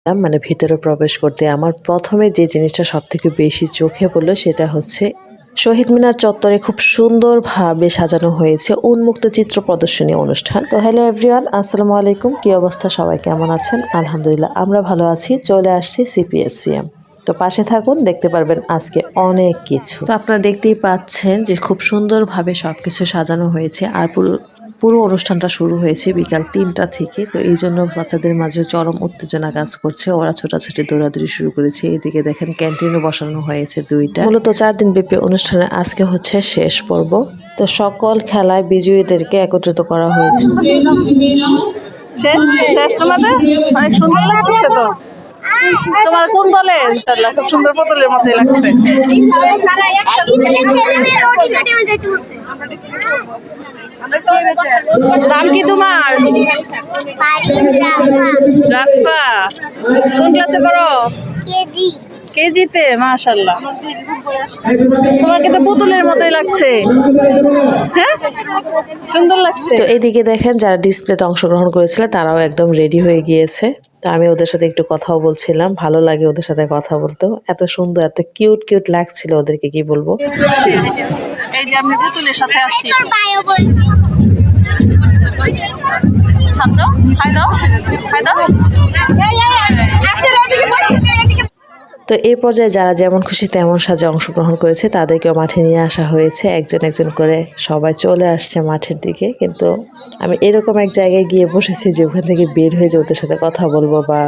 মানে ভিতরে প্রবেশ করতে আমার প্রথমে যে জিনিসটা সবথেকে বেশি চোখে পড়লো সেটা হচ্ছে শহীদ মিনার চত্বরে খুব সুন্দরভাবে সাজানো হয়েছে উন্মুক্ত চিত্র প্রদর্শনী অনুষ্ঠান। তো হ্যালো এভরিওয়ান, আসসালামু আলাইকুম। কি অবস্থা, সবাই কেমন আছেন? আলহামদুলিল্লাহ আমরা ভালো আছি। চলে আসছি সিপিএসসিএম। তো পাশে থাকুন, দেখতে পারবেন আজকে অনেক কিছু। তো আপনারা দেখতেই পাচ্ছেন যে খুব সুন্দরভাবে সবকিছু সাজানো হয়েছে। আর পুরো অনুষ্ঠানটা শুরু হয়েছে বিকাল 3টা থেকে। তো এই জন্য বাচ্চাদের মাঝে চরম উত্তেজনা কাজ করছে, ওরা ছোটাছুটি দৌড়াদৌড়ি শুরু করেছে। এইদিকে দেখেন ক্যান্টিনও বসানো হয়েছে 2টা। মূলত 4 দিন ব্যাপী অনুষ্ঠানে আজকে হচ্ছে শেষ পর্ব। তো সকল খেলায় বিজয়ীদেরকে একত্রিত করা হয়েছে। শেষ শেষ তোমাদের অনেক সুন্দর লাগছে। তো তোমার কোন দলে? খুব সুন্দর পুতুলের মতোই লাগছে। নাম কি তোমার? রাফা। কোন ক্লাসে পড়ো? কেজিতে। মাশাআল্লাহ, তোমাকে তো পুতুলের মতোই লাগছে। হ্যাঁ, সুন্দর লাগছে। তো এইদিকে দেখেন যারা ডিসপ্লেতে অংশগ্রহণ করেছিল তারাও একদম রেডি হয়ে গিয়েছে। তো আমি ওদের সাথে একটু কথাও বলছিলাম, ভালো লাগে ওদের সাথে কথা বলতেও। এত সুন্দর, এত কিউট কিউট লাগছিল ওদেরকে, কি বলবো। এই যে আমি পুতুলের সাথে আসছি। তো এই পর্যায়ে যারা যেমন খুশি তেমন সাজে অংশগ্রহণ করেছে তাদেরকেও মাঠে নিয়ে আসা হয়েছে একজন একজন করে। সবাই চলে আসছে মাঠের দিকে, কিন্তু আমি এরকম এক জায়গায় গিয়ে বসেছি যে ওখান থেকে বের হয়ে যে ওদের সাথে কথা বলবো বা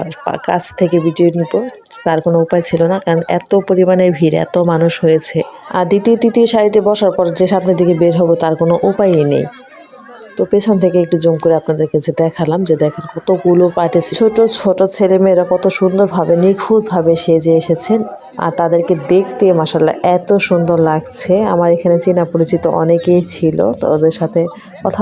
কাছ থেকে ভিডিও নিব তার কোনো উপায় ছিল না, কারণ এত পরিমাণের ভিড়, এত মানুষ হয়েছে। আর দ্বিতীয় তৃতীয় সারিতে বসার পর যে সামনের দিকে বের হবো তার কোনো উপায়ই নেই। তো পেছন থেকে একটু জুম করে আপনাদেরকে যে দেখালাম যে দেখেন কতগুলো পার্টিসিপেন্ট, ছোট ছোট ছেলে মেয়েরা কত সুন্দরভাবে নিখুঁতভাবে সেজে এসেছেন। আর তাদেরকে দেখতে মাশাআল্লাহ এত সুন্দর লাগছে। আমার এখানে চেনা পরিচিত অনেকেই ছিল, তো ওদের সাথে কথা